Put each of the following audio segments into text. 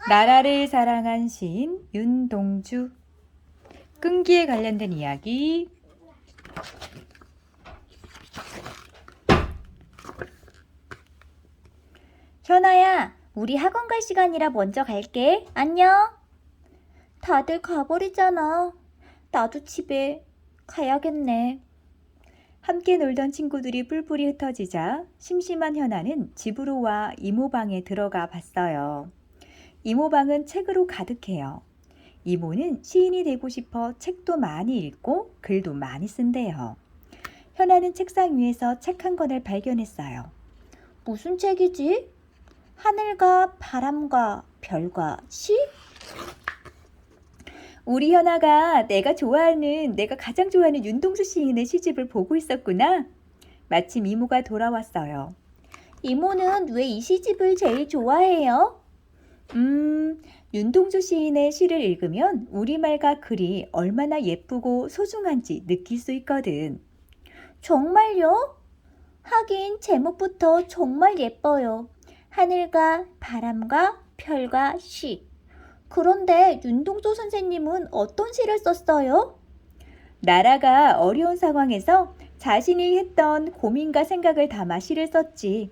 나라를 사랑한 시인 윤동주. 끈기에 관련된 이야기. 현아야, 우리 학원 갈 시간이라 먼저 갈게. 안녕. 다들 가버리잖아. 나도 집에 가야겠네. 함께 놀던 친구들이 뿔뿔이 흩어지자 심심한 현아는 집으로 와 이모방에 들어가 봤어요. 이모방은 책으로 가득해요. 이모는 시인이 되고 싶어 책도 많이 읽고 글도 많이 쓴대요. 현아는 책상 위에서 책 한 권을 발견했어요. 무슨 책이지? 하늘과 바람과 별과 시? 우리 현아가 내가 가장 좋아하는 윤동주 시인의 시집을 보고 있었구나. 마침 이모가 돌아왔어요. 이모는 왜 이 시집을 제일 좋아해요? 윤동주 시인의 시를 읽으면 우리말과 글이 얼마나 예쁘고 소중한지 느낄 수 있거든. 정말요? 하긴 제목부터 정말 예뻐요. 하늘과 바람과 별과 시. 그런데 윤동주 선생님은 어떤 시를 썼어요? 나라가 어려운 상황에서 자신이 했던 고민과 생각을 담아 시를 썼지.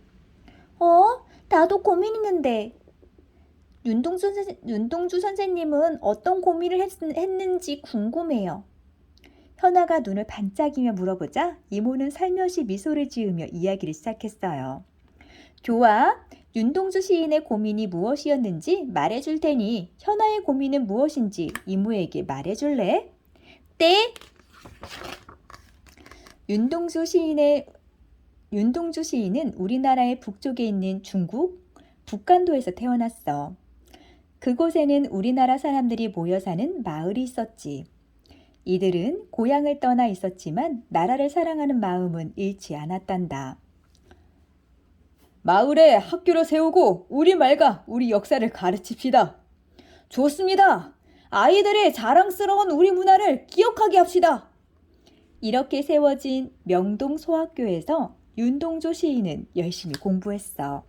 나도 고민 있는데. 윤동주 선생님은 어떤 고민을 했는지 궁금해요. 현아가 눈을 반짝이며 물어보자 이모는 살며시 미소를 지으며 이야기를 시작했어요. 좋아, 윤동주 시인의 고민이 무엇이었는지 말해줄 테니 현아의 고민은 무엇인지 이모에게 말해줄래? 네? 윤동주 시인은 우리나라의 북쪽에 있는 중국 북간도에서 태어났어. 그곳에는 우리나라 사람들이 모여 사는 마을이 있었지. 이들은 고향을 떠나 있었지만 나라를 사랑하는 마음은 잃지 않았단다. 마을에 학교를 세우고 우리말과 우리 역사를 가르칩시다. 좋습니다. 아이들의 자랑스러운 우리 문화를 기억하게 합시다. 이렇게 세워진 명동 소학교에서 윤동주 시인은 열심히 공부했어.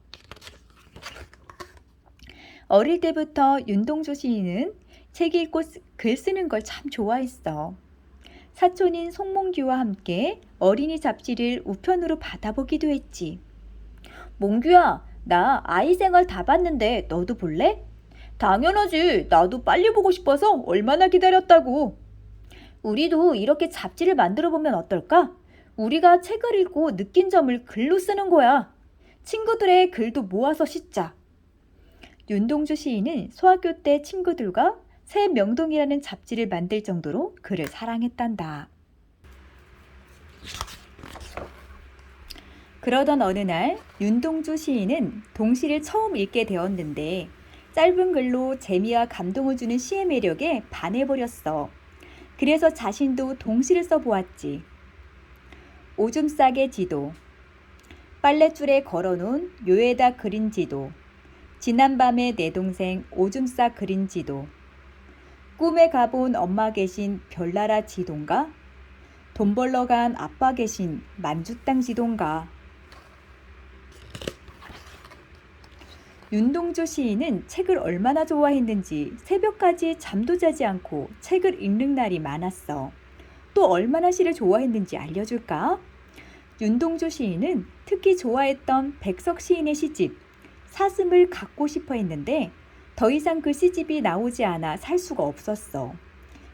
어릴 때부터 윤동주 시인은 책 읽고 글 쓰는 걸 참 좋아했어. 사촌인 송몽규와 함께 어린이 잡지를 우편으로 받아보기도 했지. 몽규야, 나 아이 생활 다 봤는데 너도 볼래? 당연하지. 나도 빨리 보고 싶어서 얼마나 기다렸다고. 우리도 이렇게 잡지를 만들어 보면 어떨까? 우리가 책을 읽고 느낀 점을 글로 쓰는 거야. 친구들의 글도 모아서 싣자. 윤동주 시인은 소학교 때 친구들과 새 명동이라는 잡지를 만들 정도로 글을 사랑했단다. 그러던 어느 날 윤동주 시인은 동시를 처음 읽게 되었는데 짧은 글로 재미와 감동을 주는 시의 매력에 반해버렸어. 그래서 자신도 동시를 써보았지. 오줌 싸개 지도, 빨랫줄에 걸어놓은 묘에다 그린 지도, 지난밤에 내 동생 오줌 싸 그린 지도, 꿈에 가본 엄마 계신 별나라 지도인가? 돈 벌러 간 아빠 계신 만주땅 지도인가? 윤동주 시인은 책을 얼마나 좋아했는지 새벽까지 잠도 자지 않고 책을 읽는 날이 많았어. 또 얼마나 시를 좋아했는지 알려줄까? 윤동주 시인은 특히 좋아했던 백석 시인의 시집 사슴을 갖고 싶어 했는데 더 이상 그 시집이 나오지 않아 살 수가 없었어.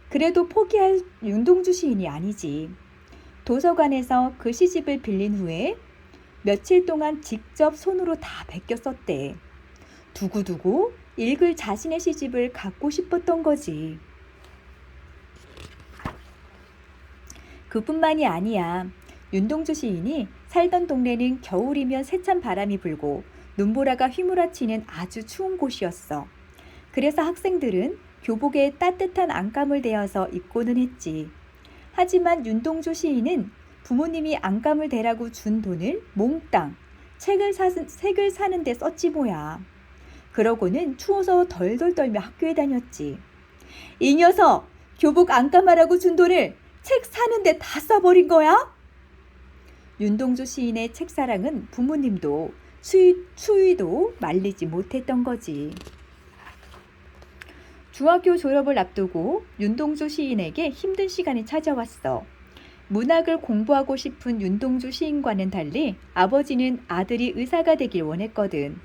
그래도 포기할 윤동주 시인이 아니지. 도서관에서 그 시집을 빌린 후에 며칠 동안 직접 손으로 다 베껴 썼대. 두고두고 읽을 자신의 시집을 갖고 싶었던 거지. 그뿐만이 아니야. 윤동주 시인이 살던 동네는 겨울이면 세찬 바람이 불고 눈보라가 휘몰아치는 아주 추운 곳이었어. 그래서 학생들은 교복에 따뜻한 안감을 대어서 입고는 했지. 하지만 윤동주 시인은 부모님이 안감을 대라고 준 돈을 몽땅 책을 사는 데 썼지 뭐야. 그러고는 추워서 덜덜 떨며 학교에 다녔지. 이 녀석! 교복 안감하라고 준 돈을 책 사는 데 다 써버린 거야? 윤동주 시인의 책사랑은 부모님도 추위도 말리지 못했던 거지. 중학교 졸업을 앞두고 윤동주 시인에게 힘든 시간이 찾아왔어. 문학을 공부하고 싶은 윤동주 시인과는 달리 아버지는 아들이 의사가 되길 원했거든.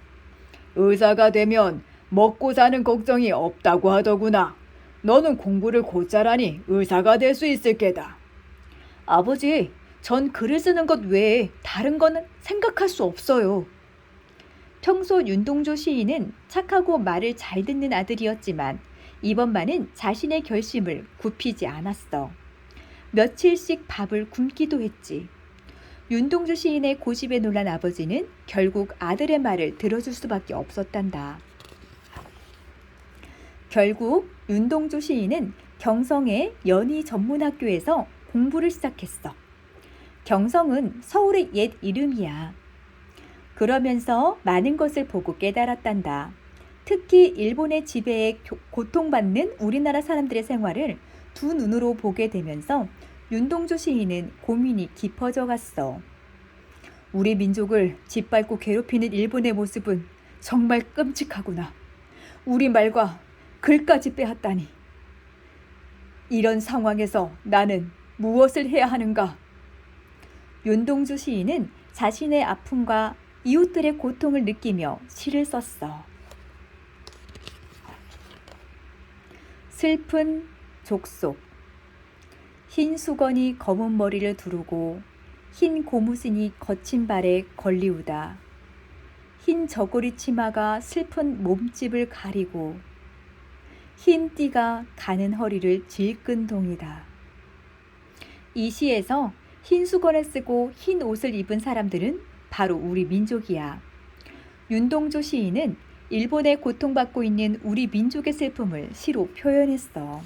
의사가 되면 먹고 사는 걱정이 없다고 하더구나. 너는 공부를 곧잘하니 의사가 될 수 있을 게다. 아버지, 전 글을 쓰는 것 외에 다른 건 생각할 수 없어요. 평소 윤동주 시인은 착하고 말을 잘 듣는 아들이었지만 이번만은 자신의 결심을 굽히지 않았어. 며칠씩 밥을 굶기도 했지. 윤동주 시인의 고집에 놀란 아버지는 결국 아들의 말을 들어줄 수밖에 없었단다. 결국 윤동주 시인은 경성의 연희 전문학교에서 공부를 시작했어. 경성은 서울의 옛 이름이야. 그러면서 많은 것을 보고 깨달았단다. 특히 일본의 지배에 고통받는 우리나라 사람들의 생활을 두 눈으로 보게 되면서 윤동주 시인은 고민이 깊어져 갔어. 우리 민족을 짓밟고 괴롭히는 일본의 모습은 정말 끔찍하구나. 우리 말과 글까지 빼앗다니. 이런 상황에서 나는 무엇을 해야 하는가? 윤동주 시인은 자신의 아픔과 이웃들의 고통을 느끼며 시를 썼어. 슬픈 족속. 흰 수건이 검은 머리를 두르고 흰 고무신이 거친 발에 걸리우다. 흰 저고리 치마가 슬픈 몸집을 가리고 흰 띠가 가는 허리를 질끈동이다. 이 시에서 흰 수건을 쓰고 흰 옷을 입은 사람들은 바로 우리 민족이야. 윤동주 시인은 일본에 고통받고 있는 우리 민족의 슬픔을 시로 표현했어.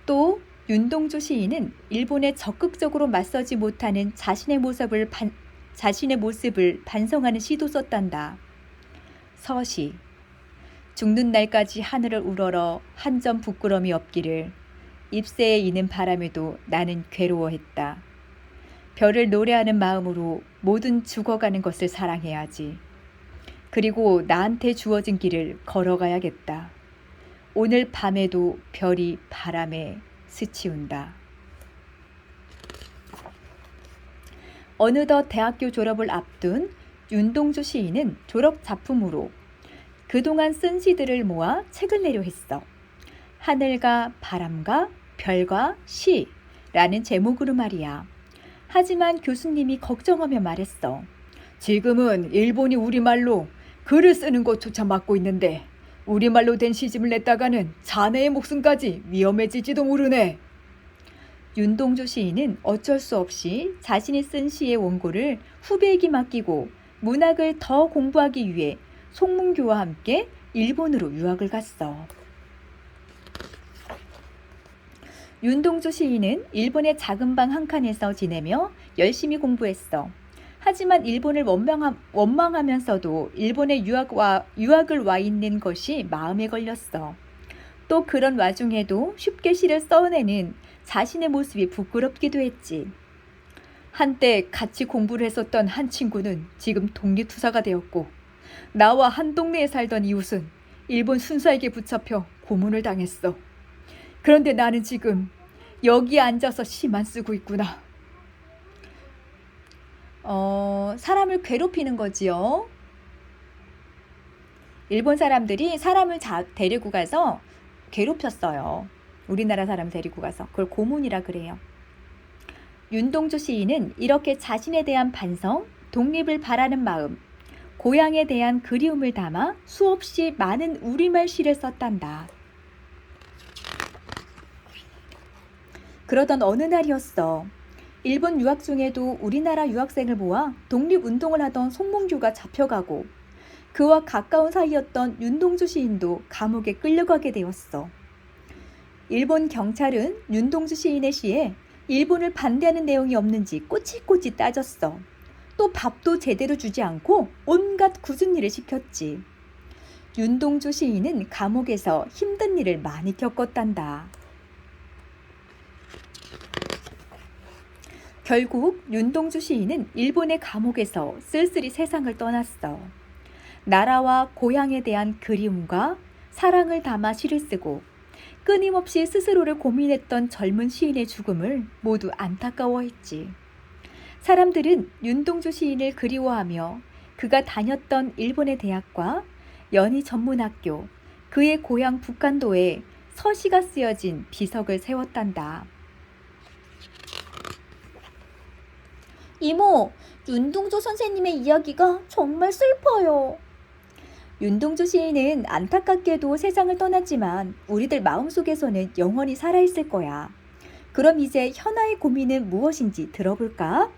또 윤동주 시인은 일본에 적극적으로 맞서지 못하는 자신의 모습을 반성하는 시도 썼단다. 서시. 죽는 날까지 하늘을 우러러 한 점 부끄럼이 없기를. 잎새에 이는 바람에도 나는 괴로워했다. 별을 노래하는 마음으로 모든 죽어가는 것을 사랑해야지. 그리고 나한테 주어진 길을 걸어가야겠다. 오늘 밤에도 별이 바람에 스치운다. 어느덧 대학교 졸업을 앞둔 윤동주 시인은 졸업 작품으로 그동안 쓴 시들을 모아 책을 내려 했어. 하늘과 바람과 별과 시라는 제목으로 말이야. 하지만 교수님이 걱정하며 말했어. 지금은 일본이 우리말로 글을 쓰는 것조차 막고 있는데 우리말로 된 시집을 냈다가는 자네의 목숨까지 위험해질지도 모르네. 윤동주 시인은 어쩔 수 없이 자신이 쓴 시의 원고를 후배에게 맡기고 문학을 더 공부하기 위해 송문교와 함께 일본으로 유학을 갔어. 윤동주 시인은 일본의 작은 방 한 칸에서 지내며 열심히 공부했어. 하지만 일본을 원망하면서도 일본에 유학을 와 있는 것이 마음에 걸렸어. 또 그런 와중에도 쉽게 시를 써내는 자신의 모습이 부끄럽기도 했지. 한때 같이 공부를 했었던 한 친구는 지금 독립투사가 되었고 나와 한 동네에 살던 이웃은 일본 순사에게 붙잡혀 고문을 당했어. 그런데 나는 지금 여기에 앉아서 시만 쓰고 있구나. 사람을 괴롭히는 거지요. 일본 사람들이 사람을 데리고 가서 괴롭혔어요. 우리나라 사람 데리고 가서. 그걸 고문이라 그래요. 윤동주 시인은 이렇게 자신에 대한 반성, 독립을 바라는 마음, 고향에 대한 그리움을 담아 수없이 많은 우리말 시를 썼단다. 그러던 어느 날이었어. 일본 유학 중에도 우리나라 유학생을 모아 독립운동을 하던 송문교가 잡혀가고 그와 가까운 사이였던 윤동주 시인도 감옥에 끌려가게 되었어. 일본 경찰은 윤동주 시인의 시에 일본을 반대하는 내용이 없는지 꼬치꼬치 따졌어. 또 밥도 제대로 주지 않고 온갖 굳은 일을 시켰지. 윤동주 시인은 감옥에서 힘든 일을 많이 겪었단다. 결국 윤동주 시인은 일본의 감옥에서 쓸쓸히 세상을 떠났어. 나라와 고향에 대한 그리움과 사랑을 담아 시를 쓰고 끊임없이 스스로를 고민했던 젊은 시인의 죽음을 모두 안타까워했지. 사람들은 윤동주 시인을 그리워하며 그가 다녔던 일본의 대학과 연희 전문학교, 그의 고향 북한도에 서시가 쓰여진 비석을 세웠단다. 이모, 윤동주 선생님의 이야기가 정말 슬퍼요. 윤동주 시인은 안타깝게도 세상을 떠났지만 우리들 마음속에서는 영원히 살아있을 거야. 그럼 이제 현아의 고민은 무엇인지 들어볼까?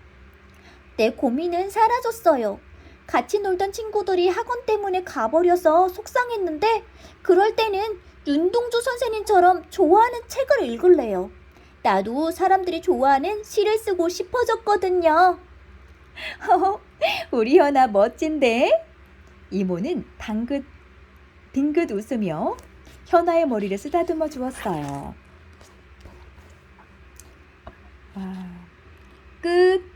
내 고민은 사라졌어요. 같이 놀던 친구들이 학원 때문에 가버려서 속상했는데 그럴 때는 윤동주 선생님처럼 좋아하는 책을 읽을래요. 나도 사람들이 좋아하는 시를 쓰고 싶어졌거든요. 우리 현아 멋진데? 이모는 빙긋 웃으며 현아의 머리를 쓰다듬어 주었어요. 와, 끝.